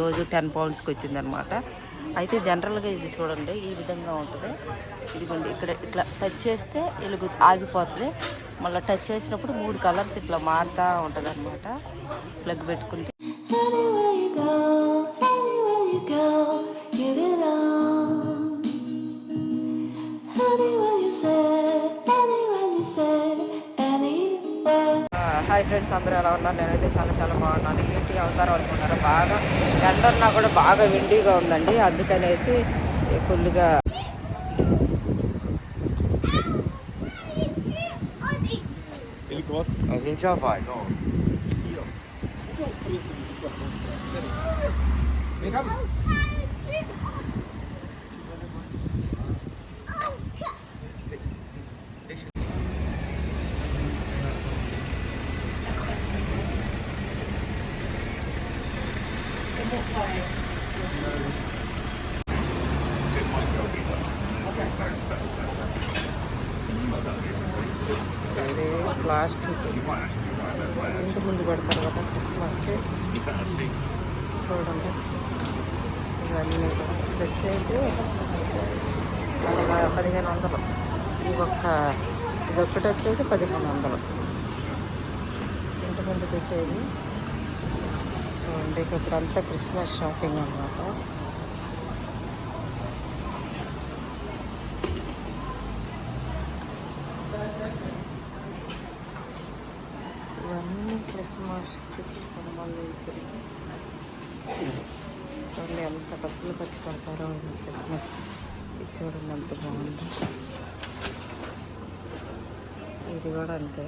రోజు 10 పౌండ్స్కి వచ్చిందనమాట. అయితే జనరల్గా ఇది చూడండి ఈ విధంగా ఉంటుంది. ఇదిగోండి ఇక్కడ ఇట్లా టచ్ చేస్తే వెలుగు ఆగిపోతుంది. మళ్ళీ టచ్ చేసినప్పుడు 3 కలర్స్ ఇట్లా మారుతూ ఉంటుంది అనమాట. ప్లగ్ పెట్టుకుంటే హాయ్ ఫ్రెండ్స్, అందరూ ఎలా ఉన్నారు? నేనైతే చాలా చాలా బాగున్నాను. ఏంటి అవుతారో అనుకున్నారు. బాగా ఎండన్నా కూడా బాగా విండీగా ఉందండి. అందుకనేసి ఫుల్గా ప్లాస్టిక్ ఇంటి ముందు పెడతారు కదా క్రిస్మస్కి. చూడండి ఇవన్నీ వచ్చేసి 1500. ఇదొక్కటి వచ్చేసి 1500 ఇంటి ముందు పెట్టేది. చూడండి ఇప్పుడంతా క్రిస్మస్ షాపింగ్ అన్నమాట. ఇవన్నీ క్రిస్మస్కి సంబంధించినవి. చూడండి ఎంత డబ్బులు ఖర్చు పెడతారో క్రిస్మస్. ఇది చూడండి ఎంత బాగుంది. ఇది కూడా అంతే.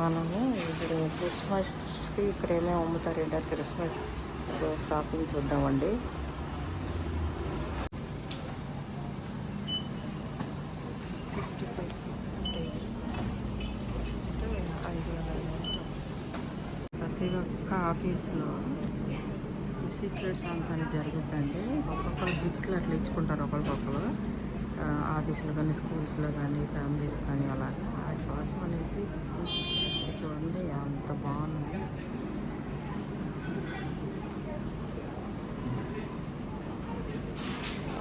మనము ఇప్పుడు క్రిస్మస్కి ఇక్కడ ఏమేమి అమ్ముతారు ఏంటంటే క్రిస్మస్ షాపింగ్ చూద్దామండి. ప్రతి ఒక్క ఆఫీస్లో సీక్రెట్స్ అంతా జరుగుతుందండి. ఒక్కొక్కరు గిఫ్ట్లు అట్లా ఇచ్చుకుంటారు ఒకరికొకరు. ఆఫీసులో కానీ స్కూల్స్లో కానీ ఫ్యామిలీస్ కానీ అలా వాటి కోసం అనేసి చూడండి అంత బాగుంది.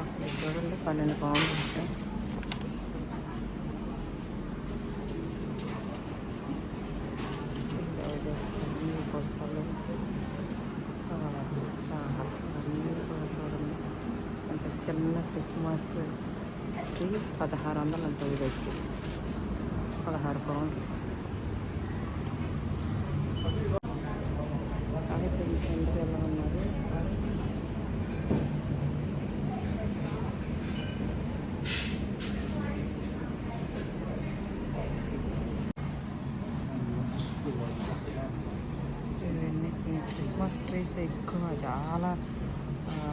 అసలు చూడండి 12 పౌండ్లు ఉంటాయి. పొక్కలు అన్నీ కూడా చూడండి. అంత చిన్న క్రిస్మస్ ట్రీ 1600 అంత. ఇది వచ్చి 16 పౌండ్లు. అదే ఫ్రెండ్స్ అందరూ ఎలా ఉన్నారు? క్రిస్మస్ ట్రీస్ ఎక్కువ చాలా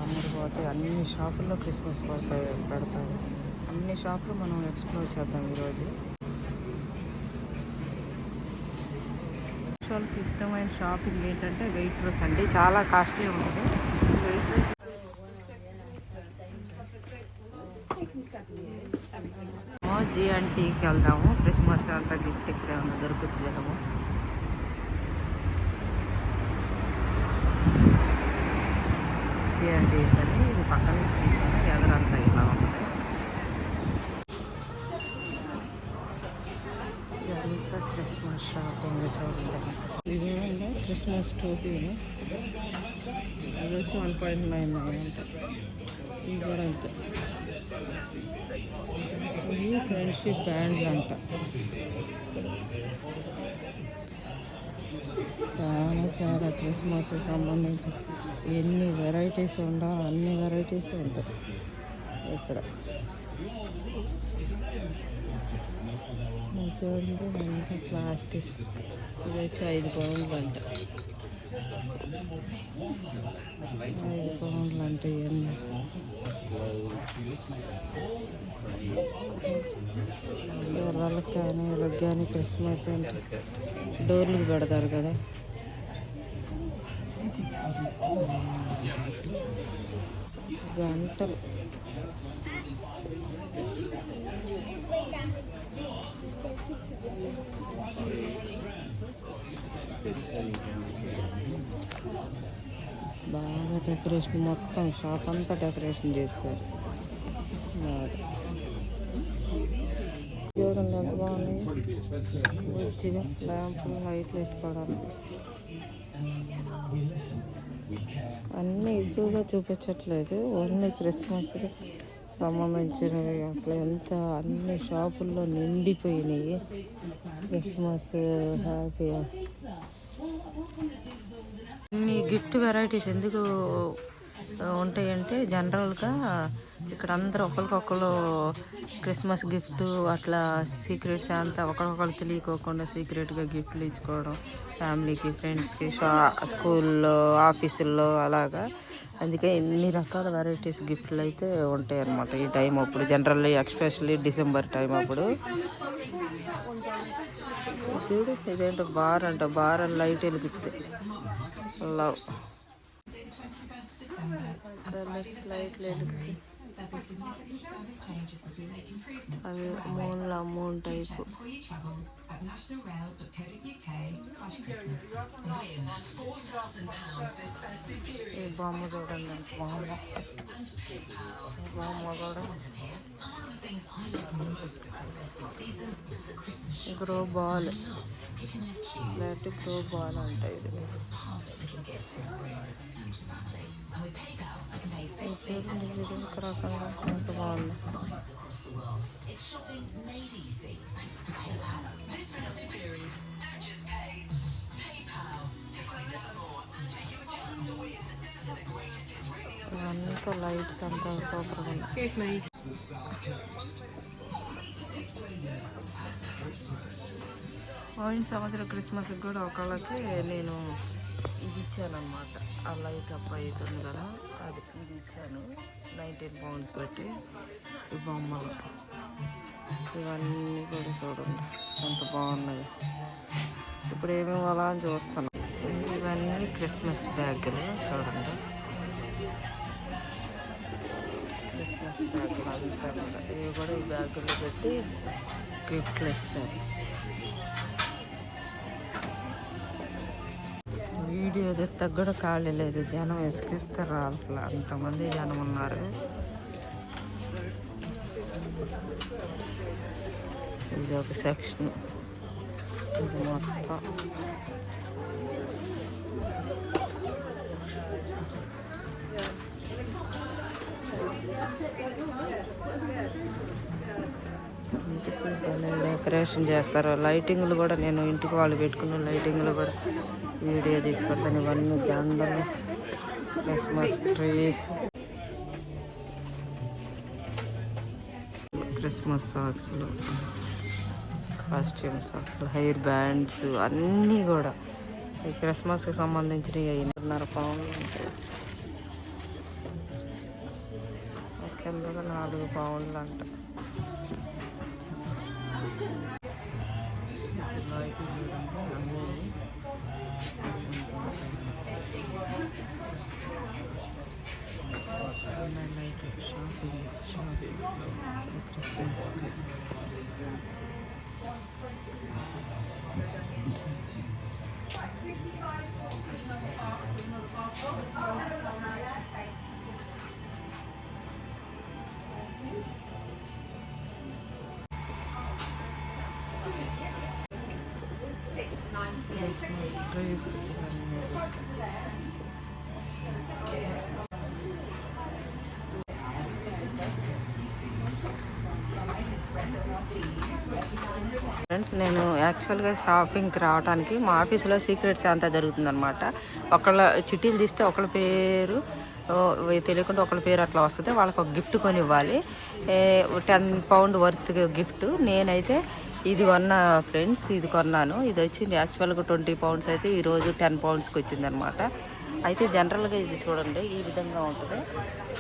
అమ్ముడుపోతాయి. అన్ని షాపుల్లో క్రిస్మస్ పెడతారు. అన్ని షాపులు మనం ఎక్స్ప్లోర్ చేద్దాం ఈరోజు. వాళ్ళకి ఇష్టమైన షాపింగ్ ఏంటంటే వెయిట్రస్ అండి. చాలా కాస్ట్లీ ఉంటుంది వెయిట్రస్. G&Tకి వెళ్దాము. క్రిస్మస్ అంతా గిఫ్ట్ ఇక్కడ ఏమన్నా దొరుకుతుందేమో. G&T అని ఇది పక్క నుంచి తీసాను. ఎదరంతా ఇలా ఉంటుంది. ఇదంతా క్రిస్మస్ షాపింగ్ చూడండి. ఇది కూడా క్రిస్మస్ టోపీలు. అది వచ్చి 1.99 అంట. ఇది కూడా అంతే. ఇవి ఫ్రెండ్షిప్ బ్యాండ్లు అంట. చాలా క్రిస్మస్ సంబంధించి ఎన్ని వెరైటీస్ ఉండవు అన్ని వెరైటీస్ ఉంటాయి ఇక్కడ. చూడండి అంత ప్లాస్టిక్. ఇది వచ్చి 5 పౌండ్లు అంట. 5 పౌండ్లు అంటే ఇవన్నీ. వాళ్ళకి కానీ వీళ్ళకి కానీ క్రిస్మస్ అంటే డోర్లకు పెడతారు కదా. గంటలు బాగా డెకరేషన్, మొత్తం షాప్ అంతా డెకరేషన్ చేస్తారు. చూడండి ఎంత బాగున్నాయి. మంచిగా ల్యాంపులు, లైట్లు పెట్టుకోవడానికి అన్నీ ఎక్కువగా చూపించట్లేదు, ఓన్లీ క్రిస్మస్కి సంబంధించినవి. అసలు ఎంత అన్ని షాపుల్లో నిండిపోయినాయి. క్రిస్మస్ హ్యాపీ అన్ని గిఫ్ట్ వెరైటీస్ ఎందుకు ఉంటాయంటే, జనరల్గా ఇక్కడ అందరూ ఒకరికొకరు క్రిస్మస్ గిఫ్ట్ అట్లా సీక్రెట్స్ అంతా ఒకరికొకరు తెలియకోకుండా సీక్రెట్గా గిఫ్ట్లు ఇచ్చుకోవడం, ఫ్యామిలీకి, ఫ్రెండ్స్కి, స్కూల్లో, ఆఫీసుల్లో అలాగా. అందుకే ఎన్ని రకాల వెరైటీస్ గిఫ్ట్లు అయితే ఉంటాయి అన్నమాట ఈ టైం అప్పుడు. జనరల్లీ ఎక్స్పెషల్లీ డిసెంబర్ టైం అప్పుడు. చూడు ఇదేంటో బార్ అంట, బార్ అని లైట్ వెలుగుతుంది. లవ్ కలర్స్ లైట్లు వెలుగుతాయి. అవి మూన్ టైపు. ఈ బొమ్మ చూడండి ఎంత బాగుంది. బొమ్మ కూడా గ్రో బాల్, లేకపోతే గ్రో బాల్ అంట ఇది. చూడండి ఇది ఒక రకంగా ఎంత బాగుంది. ఇవంతా లైట్స్ అంతా సూపర్గా ఉన్నాయి. పోయిన సంవత్సరం క్రిస్మస్కి కూడా ఒకళ్ళకి నేను ఇది ఇచ్చానమాట. ఆ లైట్ అప్ అవుతుంది కదా, అది ఇది ఇచ్చాను 19 pounds పెట్టి. ఈ బొమ్మలు ఇవన్నీ కూడా చూడండి ఎంత బాగున్నాయి. ఇప్పుడు ఏమేమి అలా అని చూస్తున్నాం. ఇవన్నీ క్రిస్మస్ బ్యాగులు చూడండి. క్రిస్మస్ బ్యాగులు అంతా కూడా ఇవి కూడా ఈ బ్యాగుల్లో పెట్టి గిఫ్ట్లు ఇస్తారు. వీడియో తెత్తకు కూడా ఖాళీ లేదు, జనం ఇసుకిస్తారు. అట్లా అంతమంది జనం ఉన్నారు. ఇది ఒక సెక్షన్, ఇది మొత్తం ఇంటికి డెకరేషన్ చేస్తారు. లైటింగ్లు కూడా నేను ఇంటికి వాళ్ళు పెట్టుకున్న లైటింగ్లు కూడా వీడియో తీసుకుంటాను. ఇవన్నీ దండలు, క్రిస్మస్ ట్రీస్, క్రిస్మస్ సాక్స్లు, కాస్ట్యూమ్స్, అసలు హెయిర్ బ్యాండ్స్ అన్నీ కూడా ఈ క్రిస్మస్కి సంబంధించినవి. 5.5 pounds ఉంటాయి. కిందగా 4 pounds అంట. అయితే చూడండి అన్నీ shopping Christmas Christmas trees friends. నేను యాక్చువల్గా షాపింగ్కి రావడానికి మా ఆఫీస్లో సీక్రెట్ శాంతా జరుగుతుందనమాట. ఒకళ్ళ చిట్టీలు తీస్తే ఒకళ్ళ పేరు తెలియకుండా ఒకళ్ళ పేరు అట్లా వస్తుంది. వాళ్ళకి ఒక గిఫ్ట్ కొని ఇవ్వాలి, 10 pounds వర్త్ గిఫ్ట్. నేనైతే ఇది కొన్నా ఫ్రెండ్స్, ఇది కొన్నాను. ఇది వచ్చింది యాక్చువల్గా 20 pounds అయితే ఈరోజు 10 poundsకి వచ్చిందనమాట. అయితే జనరల్గా ఇది చూడండి ఈ విధంగా ఉంటుంది.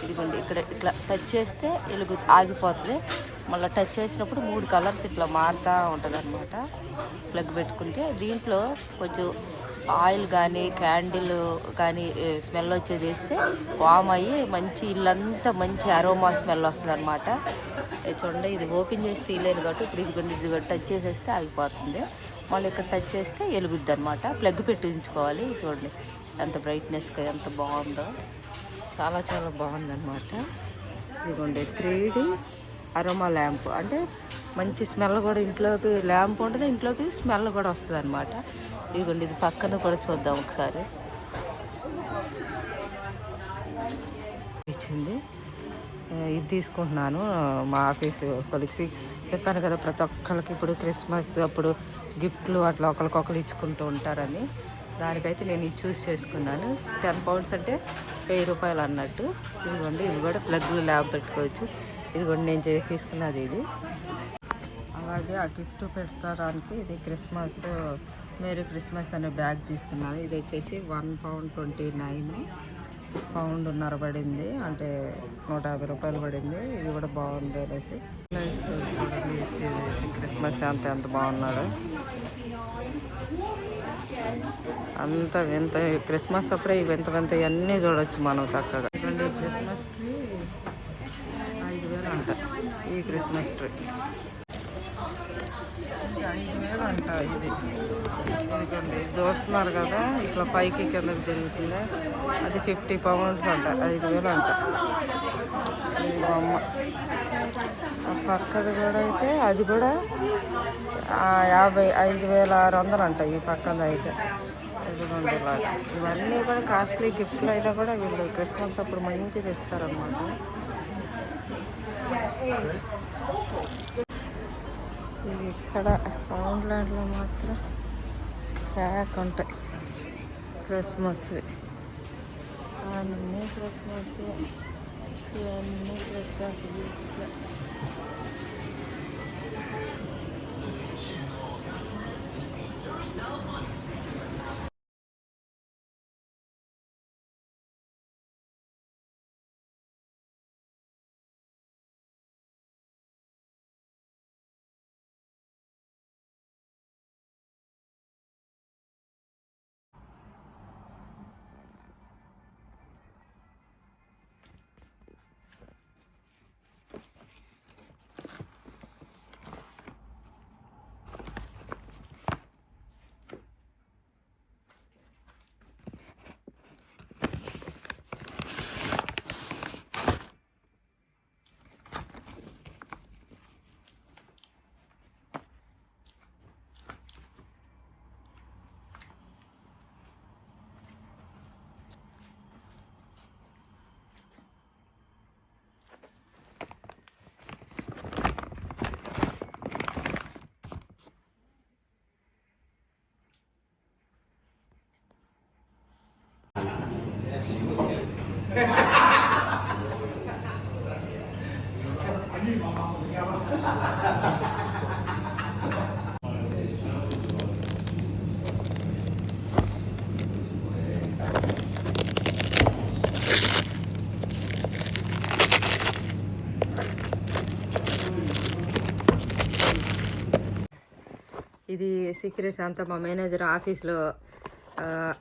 ఇదిగోండి ఇక్కడ ఇట్లా టచ్ చేస్తే వెలుగు ఆగిపోతుంది. మళ్ళీ టచ్ చేసినప్పుడు 3 colours ఇట్లా మారుతూ ఉంటుంది అనమాట. ప్లగ్ పెట్టుకుంటే దీంట్లో కొంచెం ఆయిల్ కానీ క్యాండిల్ కానీ స్మెల్ వచ్చేది వేస్తే వామ్ అయ్యి మంచి ఇల్లంతా మంచి అరోమా స్మెల్ వస్తుంది అనమాట. చూడండి ఇది ఓపెన్ చేసి తీయలేదు కాబట్టి ఇప్పుడు ఇది టచ్ చేసేస్తే ఆగిపోతుంది. మళ్ళీ ఇక్కడ టచ్ చేస్తే వెలుగుద్ది అనమాట. ప్లగ్ పెట్టించుకోవాలి. చూడండి ఎంత బ్రైట్నెస్గా ఎంత బాగుందో, చాలా చాలా బాగుందన్నమాట. ఇదిగోండి 3D అరోమా ల్యాంప్, అంటే మంచి స్మెల్ కూడా ఇంట్లోకి ల్యాంప్ ఉంటుంది, ఇంట్లోకి స్మెల్ కూడా వస్తుంది అనమాట. ఇదిగోండి ఇది పక్కన కూడా చూద్దాం ఒకసారి. ఇచ్చింది ఇది తీసుకుంటున్నాను. మా ఆఫీసు కొలిక్స్ చెప్పాను కదా, ప్రతి ఒక్కరికి ఇప్పుడు క్రిస్మస్ అప్పుడు గిఫ్ట్లు అట్లా ఒకరికొకరు ఇచ్చుకుంటూ ఉంటారని, దానికైతే నేను ఇది చూస్ చేసుకున్నాను. 10 పౌండ్స్ అంటే 1000 రూపాయలు అన్నట్టు. ఇదిగోండి ఇవి కూడా ప్లగ్లు ల్యాబ్ పెట్టుకోవచ్చు. ఇదిగోండి నేను తీసుకున్నది ఇది. అలాగే ఆ గిఫ్ట్ పెట్టడానికి ఇది క్రిస్మస్ మేరీ క్రిస్మస్ అనే బ్యాగ్ తీసుకున్నాను. ఇది వచ్చేసి £1.29 పౌండున్నర పడింది, అంటే 150 రూపాయలు పడింది. ఇది కూడా బాగుంది అనేసి క్రిస్మస్ ఎంత బాగున్నాడు. అంత వింత క్రిస్మస్ అప్పుడే వింత వింత ఇవన్నీ చూడవచ్చు మనం చక్కగా. క్రిస్మస్ ట్రీ 5000 అంట. ఈ క్రిస్మస్ ట్రీ 5000 అంట. ఇది ఇదిగోండి చూస్తున్నారు కదా, ఇట్లా పైకి కిందకి తిరుగుతుంది. అది 50 పౌండ్స్ అంట, 5000 అంట. ఈ బొమ్మ ఆ పక్కది కూడా అయితే అది కూడా 55,600 అంట. ఈ పక్కన అయితే ఇదిగోండి ఇలాగా. ఇవన్నీ కూడా కాస్ట్లీ గిఫ్ట్లు అయినా కూడా వీళ్ళు క్రిస్మస్ అప్పుడు మంచిగా ఇస్తారన్నమాట. ఇవి ఇక్కడ పౌండ్లాండ్లో మాత్రం ప్యాక్ ఉంటాయి క్రిస్మస్. అన్నీ క్రిస్మస్, ఇవన్నీ క్రిస్మస్ గిఫ్ట్లు. ఇది సీక్రెట్స్ అంతా మా మేనేజర్ ఆఫీస్లో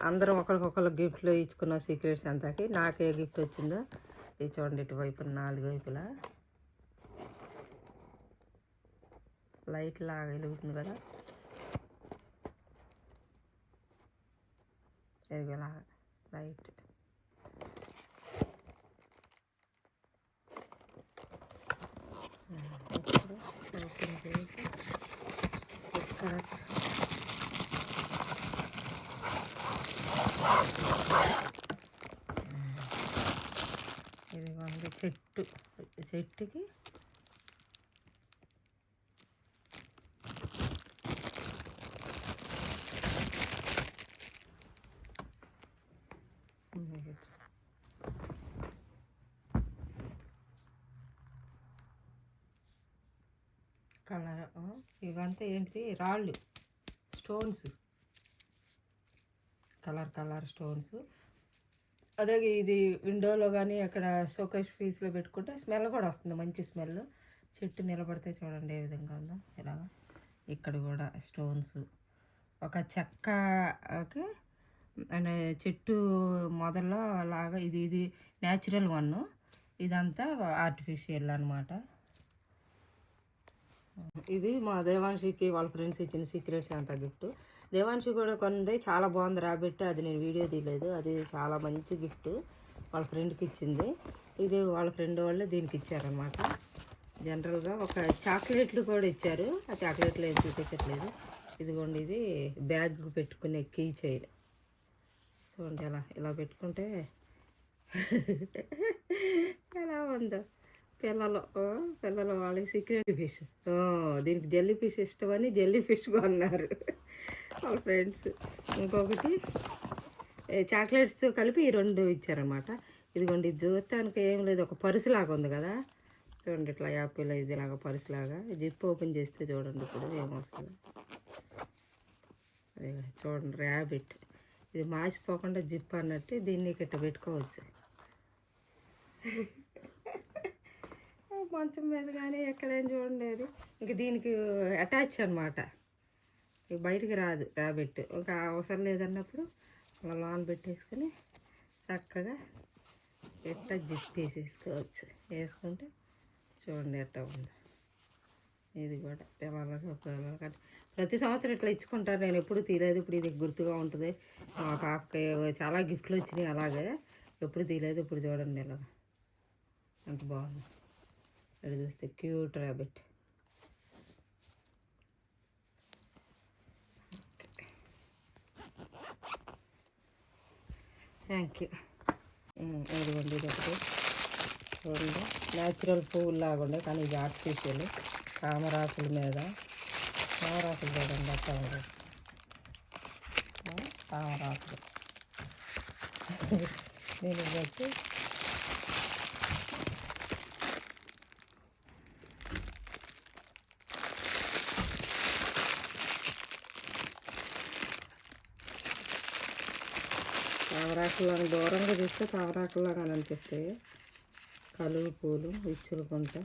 అందరం ఒకరికొకరు గిఫ్ట్లు ఇచ్చుకున్న సీక్రెట్స్ అంతాకి. నాకే గిఫ్ట్ వచ్చిందో ఇది చూడండి, ఇటువైపు 4 వైపులా లైట్ లాగా వెలుగుతుంది కదా, ఇదిగోలాగా లైట్. ఇప్పుడు ఓపెన్ చేసి ఇక్కడ ఇదిగోండి చెట్టుకి కలర్. ఇవంతా ఏంటిది, రాళ్ళు, స్టోన్స్, కలర్ స్టోన్స్. అదే ఇది విండోలో కానీ అక్కడ షోకేస్ పీస్లో పెట్టుకుంటే స్మెల్ కూడా వస్తుంది, మంచి స్మెల్. చెట్టు నిలబడితే చూడండి ఏ విధంగా ఉందో. ఇలాగా ఇక్కడ కూడా స్టోన్స్, ఒక చెక్కకి అండ్ చెట్టు మొదల్లో లాగా ఇది న్యాచురల్ వన్, ఇదంతా ఆర్టిఫిషియల్ అనమాట. ఇది మా దేవాంశికి వాళ్ళ ఫ్రెండ్స్ ఇచ్చిన సీక్రెట్స్ అంత గిఫ్ట్. దేవాంశి కూడా కొన్నది చాలా బాగుంది రాబెట్టి, అది నేను వీడియో తీయలేదు. అది చాలా మంచి గిఫ్ట్ వాళ్ళ ఫ్రెండ్కి ఇచ్చింది. ఇది వాళ్ళ ఫ్రెండ్ వాళ్ళే దీనికి ఇచ్చారనమాట. జనరల్గా ఒక చాక్లెట్లు కూడా ఇచ్చారు. ఆ చాక్లెట్లు ఏం చూపించట్లేదు. ఇదిగోండి, ఇది బ్యాగ్ పెట్టుకునే కీ చైన్. చూడండి ఇలా పెట్టుకుంటే ఎలా ఉందో. పిల్లలు వాళ్ళకి సీక్రెట్ ఫిష్. దీనికి జెల్లీ ఫిష్ ఇష్టమని జెల్లీ ఫిష్ కొన్నారు వాళ్ళ ఫ్రెండ్స్. ఇంకొకటి చాక్లెట్స్ కలిపి ఈ 2 ఇచ్చారన్నమాట. ఇదిగోండి, ఇది చూడటానికి ఏం లేదు, ఒక పర్సు లాగా ఉంది కదా. చూడండి, ఇట్లా యాపిల్ ఇది ఇలాగా పర్సు లాగా. జిప్ ఓపెన్ చేస్తే చూడండి ఇప్పుడు ఏమొస్తుంది. చూడండి, ర్యాబిట్. ఇది మాసిపోకుండా జిప్ అన్నట్టు దీన్ని ఇట్లా పెట్టుకోవచ్చు. మంచం మీద కానీ ఎక్కడైనా చూడండి. అది ఇంక దీనికి అటాచ్ అనమాట. ఇక బయటికి రాదు ర్యాబిట్. ఒక అవసరం లేదన్నప్పుడు అలా లోన్ పెట్టేసుకొని చక్కగా ఎట్టా జిప్ వేసేసుకోవచ్చు. వేసుకుంటే చూడండి ఎట్టా ఉందో. ఇది కూడా పిల్లలకి ప్రతి సంవత్సరం ఇట్లా ఇచ్చుకుంటారు. నేను ఎప్పుడు తీయలేదు, ఇప్పుడు ఇది గుర్తుగా ఉంటుంది. మా పాపకి చాలా గిఫ్ట్లు వచ్చినాయి అలాగే. ఎప్పుడు తీయలేదు, ఇప్పుడు చూడండి ఇలా అంత బాగుంది. ఇక్కడ చూస్తే క్యూట్ ర్యాబిట్. Thank you. ఇదిగోండి, ఇది ఒకటి చూడండి, న్యాచురల్ పువ్వులు లాగా ఉండే కానీ ఇది ఆర్టిఫిషియల్. తామరాకుల మీద తామరాకులు చూడండి అట్లా ఉంది. తామరాకులు నేను బట్టి తామరాకులాగా దూరంగా చూస్తే తామరాకులాగా అనిపిస్తాయి. కలువ పూలు ఇచ్చులుకుంటా